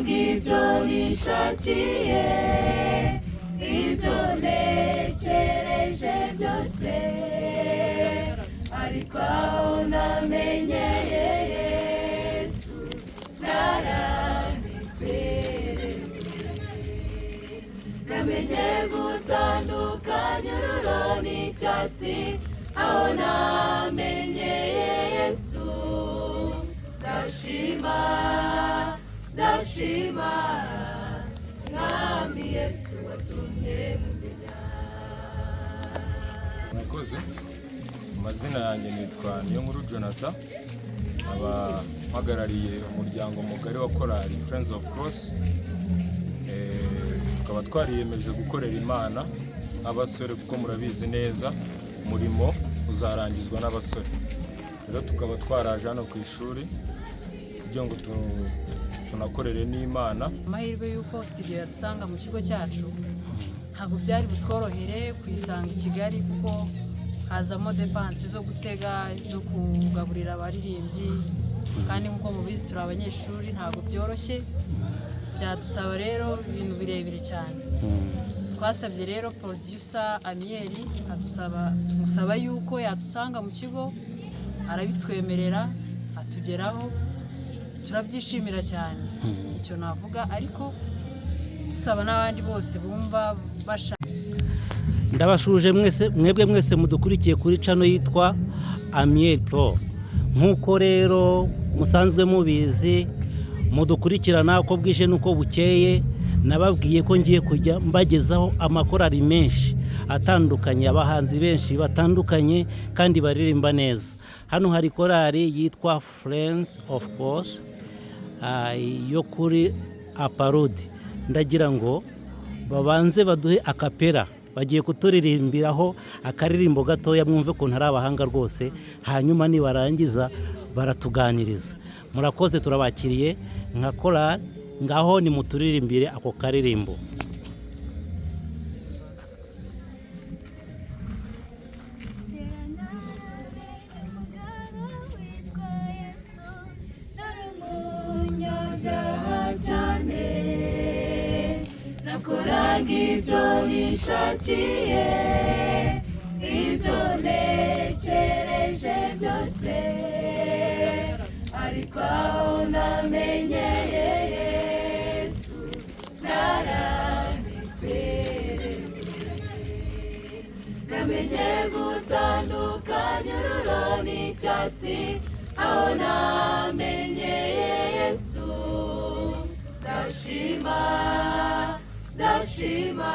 ibyo nishakiye, ibyo ntekereje byose, ariko aho namenyeye Yesu naranezerewe. Namenye gutandukanya ururo n'icyatsi, aho namenyeye Yesu. Ndashima, ndashima, mwami Yesu watumye mumenya. Murakoze. Amazina yanjye nitwa Niyonkuru Jonathan, aba mpagarariye umuryango mugari wa korali Friends of Cross. Tukaba twariyemeje gukorera Imana abasore, kuko murabizi neza umurimo uzarangizwa n'abasore. Rero tukaba twaraje hano ku ishuri kugira ngo tunakorere n'Imana. Amahirwe y'uko studio yadusanga mu kigo cyacu ntabwo byari butworohere kuyisanga i Kigali, kuko hazamo depanse zo gutega, zo kugaburira abaririmbyi, kandi nk'uko mubizi turi abanyeshuri ntabwo byoroshye. Byadusaba rero ibintu birebire cyane. Twasabye rero producer Amiel tumusaba yuko yadusanga mu kigo, arabitwemerera atugeraho, turabyishimira cyane. Icyo navuga, ariko dusaba n'abandi bose bumva bashaka. Ndabashuje mwebwe mwese mudukurikiye kuri channel yitwa Amiel Pro. Nkuko rero musanzwe mubizi, mudukurikirana uko bwije nuko bukeye, nababwiye ko ngiye kujya mbagezaho amakorali menshi atandukanye, abahanzi benshi batandukanye kandi baririmba neza. Hano hari korali yitwa Friends of Cross yo kuri Aparodi. Ndagira ngo babanze baduhe akapera, bagiye kuturirimbiraho akaririmbo gatoya, mwumve ko ntari abahanga rwose, hanyuma nibarangiza baratuganiriza. Murakoze, turabakiriye nka korali, ngaho ni muturirimbire ako karirimbo. Nakoraga ibyo nishakiye, ibyo ntekereje byose, ariko aho namenyeye Yesu naranezerewe. Namenye gutandukanya ururo n'icyatsi, aho namenyeye Yesu. Ndashima, ndashima,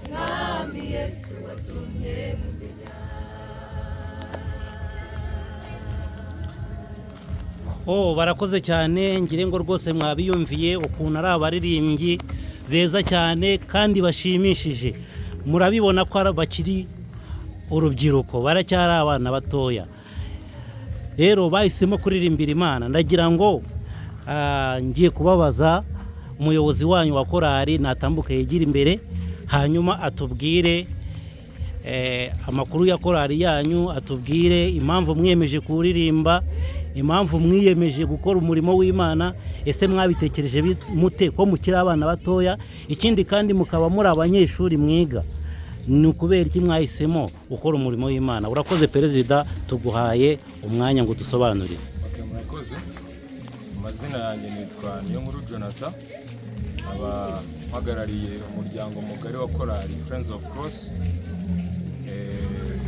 mwami Yesu watumye mumenya. Barakoze cyane, ngire ngo rwose mwabiyumviye ukuntu ari abaririmbyi beza cyane kandi bashimishije. Murabibona ko bakiri urubyiruko, baracyari abana batoya. Rero bahisemo kuririmbira Imana. Ndagira ngo ngiye kubabaza umuyobozi wanyu wa korali natambuka yigira imbere, hanyuma atubwire amakuru ya korali yanyu, atubwire impamvu mwiyemeje kuririmba, impamvu mwiyemeje gukora umurimo w'Imana. Ese mwabitekereje mute ko mukiri abana batoya? Ikindi kandi mukaba muri abanyeshuri mwiga, ni ukubera iki mwahisemo gukora umurimo w'Imana? Urakoze Perezida, tuguhaye umwanya ngo dusobanurire. Murakoze. Amazina yanjye nitwa Niyonkuru Jonathan, aba mpagarariye umuryango mugari wa korali Friends of Cross.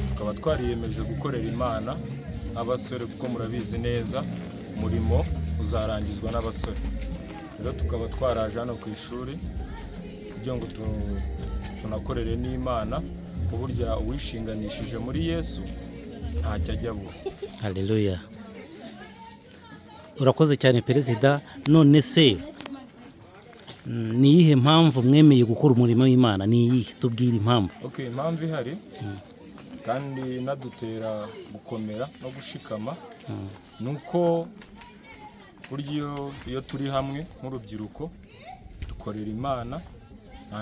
Tukaba twariyemeje gukorera Imana abasore, kuko murabizi neza umurimo uzarangizwa n'abasore. Rero tukaba twaraje hano ku ishuri kugira ngo tunakorere n'Imana, ku buryo uwishinganishije muri Yesu ntacyo ajya abura. Haleluya. Urakoze cyane Perezida. None se ni iyihe mpamvu mwemeye gukora umurimo w'Imana? Ni iyihe? Tubwire impamvu. Impamvu ihari kandi inadutera gukomera no gushikama, nuko buryo iyo turi hamwe nk'urubyiruko dukorera Imana,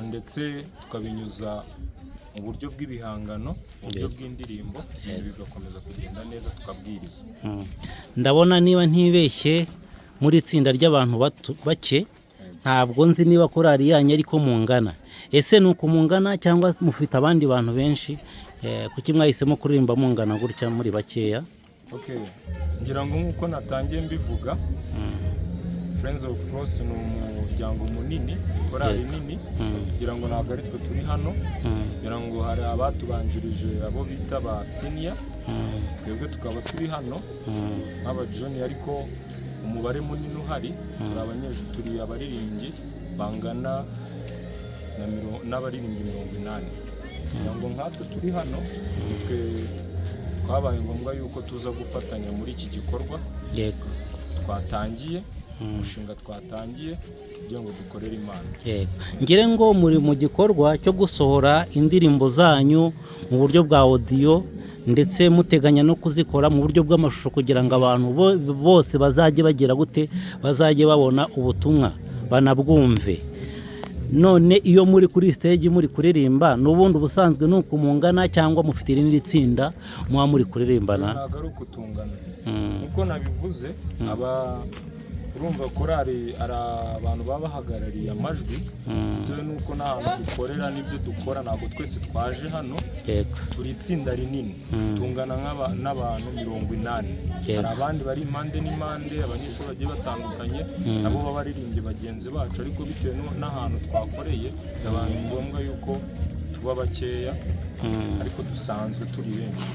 ndetse tukabinyuza mu buryo bw'ibihangano, mu buryo bw'indirimbo, bigakomeza kugenda neza tukabwiriza. Ndabona niba ntibeshye muri itsinda ry'abantu bake, ntabwo nzi niba korari yanyu ariko mungana. Ese ni uko mungana cyangwa mufite abandi bantu benshi? Kuki mwahisemo kuririmba mungana gutya muri bakeya? Okay, ngira ngo nk'uko natangiye mbivuga, Friends of Cross ni umuryango munini, korari nini, ngira ngo ntabwo ari twe turi hano, ngira ngo hari abatubanjirije abo bita ba senior, twebwe tukaba turi hano nk'aba junior, ariko umubare munini uhari turi abaririmbyi bangana n'abaririmbyi 80. Ngira ngo nkatwe turi hano twe twabaye ngombwa yuko tuza gufatanya muri iki gikorwa. Yego, twatangiye umushinga twatangiye kugira ngo dukorere Imana. Yego, ngire ngo muri mu gikorwa cyo gusohora indirimbo zanyu mu buryo bwa audio, ndetse muteganya no kuzikora mu buryo bw'amashusho kugira ngo abantu bose bazajye bagira gute, bazajye babona ubutumwa banabwumve. None iyo muri kuri stage muri kuririmba, n'ubundi ubusanzwe nuko mungana cyangwa mufite irindi tsinda muba muri kuririmbana? Ntabwo ari ukutungana, uko nabivuze, urumva korari ari abantu baba bahagarariye amajwi, bitewe n'uko n'ahantu dukorera n'ibyo dukora, ntabwo twese twaje hano. Turi itsinda rinini, tungana n'abantu 80. Hari abandi bari impande n'impande, abanyeshuri bagiye batandukanye, nabo baba baririmbye bagenzi bacu, ariko bitewe n'ahantu twakoreye yabaye ngombwa yuko tuba bakeya, ariko dusanzwe turi benshi.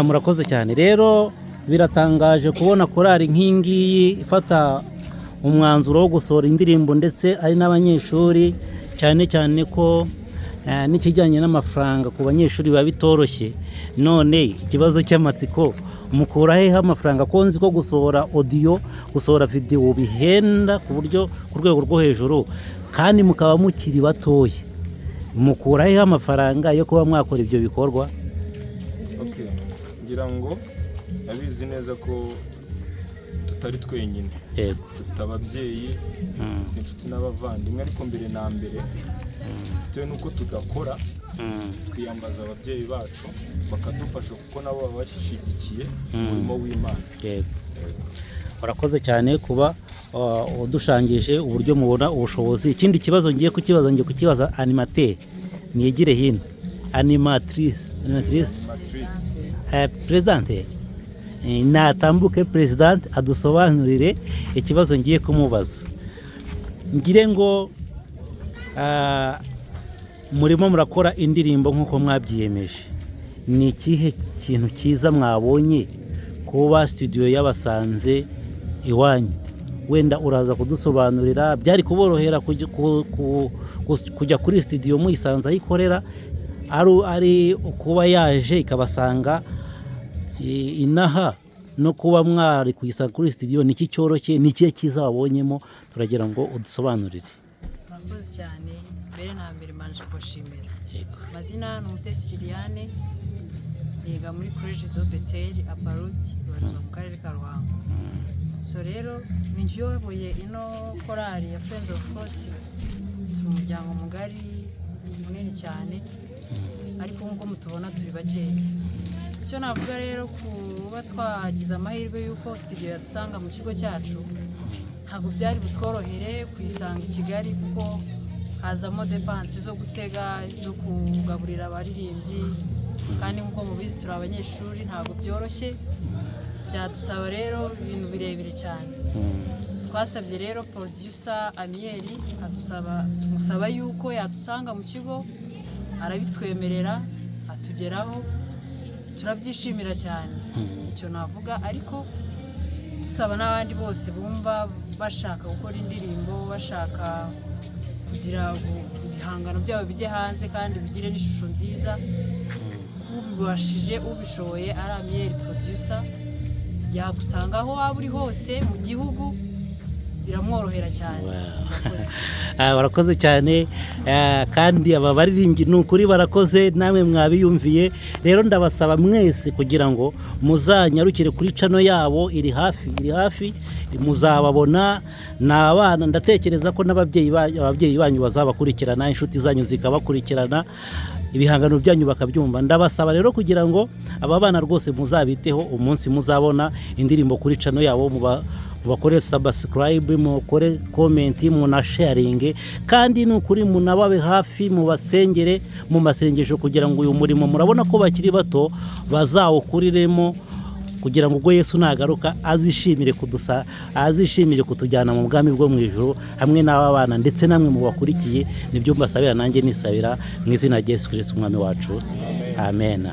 Murakoze cyane. Rero biratangaje kubona korari nk'ingiyi ifata umwanzuro wo gusohora indirimbo, ndetse ari n'abanyeshuri, cyane cyane ko n'ikijyanye n'amafaranga ku banyeshuri biba bitoroshye. None ikibazo cy'amatsiko, mukura hehe amafaranga? Ko nzi ko gusohora audio, gusohora video bihenda ku rwego rwo hejuru, kandi mukaba mukiri batoya. Mukura hehe amafaranga yo kuba mwakora ibyo bikorwa? Okay, ngira ngo abizi neza ko tutari twenyine. Yego, dufite ababyeyi, dufite inshuti n'abavandimwe, ariko mbere na mbere bitewe n'uko tudakora, twiyambaza ababyeyi bacu bakadufasha, kuko nabo baba bashyigikiye umurimo w'Imana. Yego, urakoze cyane kuba udushangije uburyo mubona ubushobozi. Ikindi kibazo ngiye kukibaza animateur, niyegire hino, animatrice Presidente, natambuke Presidente adusobanurire ikibazo ngiye kumubaza. Ngire ngo murimo murakora indirimbo nk'uko mwabyiyemeje, ni ikihe kintu cyiza mwabonye kuba studio yabasanze iwanyu? Wenda uraza kudusobanurira, byari kuborohera kujya kuri studio muyisanze aho ikorera, ari kuba yaje ikabasanga inaha, no kuba mwari kuyisanga kuri studio, niki cyoroshye, niki cyiza wabonyemo? Turagira ngo udusobanurire. Murakoze cyane. Mbere na mbere manje kubashimira. Amazina ni Umutesi Liliane, niga muri College de Bethel Aparudi, ibarizwa mu karere ka Ruhango. So rero ninjiyoboye ino korari ya Friends of Cross, turi umuryango mugari munini cyane, ariko nk'uko mutubona turi bakeya. Icyo navuga rero, kuba twagize amahirwe y'uko studio yadusanga mu kigo cyacu, ntabwo byari butworohere kuyisanga i Kigali, kuko hazamo depanse zo gutega, zo kugaburira abaririmbyi, kandi nk'uko mubizi turi abanyeshuri, ntabwo byoroshye. Byadusaba rero ibintu birebire cyane. Twasabye rero producer Amiel, tumusaba yuko yadusanga mu kigo, arabitwemerera, atugeraho, turabyishimira cyane. Icyo navuga, ariko dusaba n'abandi bose bumva bashaka gukora indirimbo, bashaka kugira ibihangano byabo bijye hanze kandi bigire n'ishusho nziza, ubibashije, ubishoboye, ari Amiel producer, yagusanga aho waba uri hose mu gihugu, biramworohera cyane. Barakoze cyane, kandi aba baririmbyi ni ukuri barakoze, namwe mwabiyumviye. Rero ndabasaba mwese kugira ngo muzanyarukire kuri channel yabo, iri hafi muzababona. N'abana ndatekereza ko n'ababyeyi banyu bazabakurikirana, inshuti zanyu zikabakurikirana, ibihangano byanyu bakabyumva. Ndabasaba rero kugira ngo aba bana rwose muzabiteho, umunsi muzabona indirimbo kuri channel yabo mubakore subscribe, mukore comment, munasharinge, kandi nukuri munababe hafi, mubasengere mu masengesho kugira ngo uyu murimo murabona ko bakiri bato bazawukuriremo, kugira ngo ubwo Yesu nagaruka azishimire kutujyana mu bwami bwo mu ijuru hamwe n'aba bana ndetse namwe mu bakurikiye. Nibyo mbasabira nanjye nisabira mu izina rya Yesu Kristo umwami wacu, amen.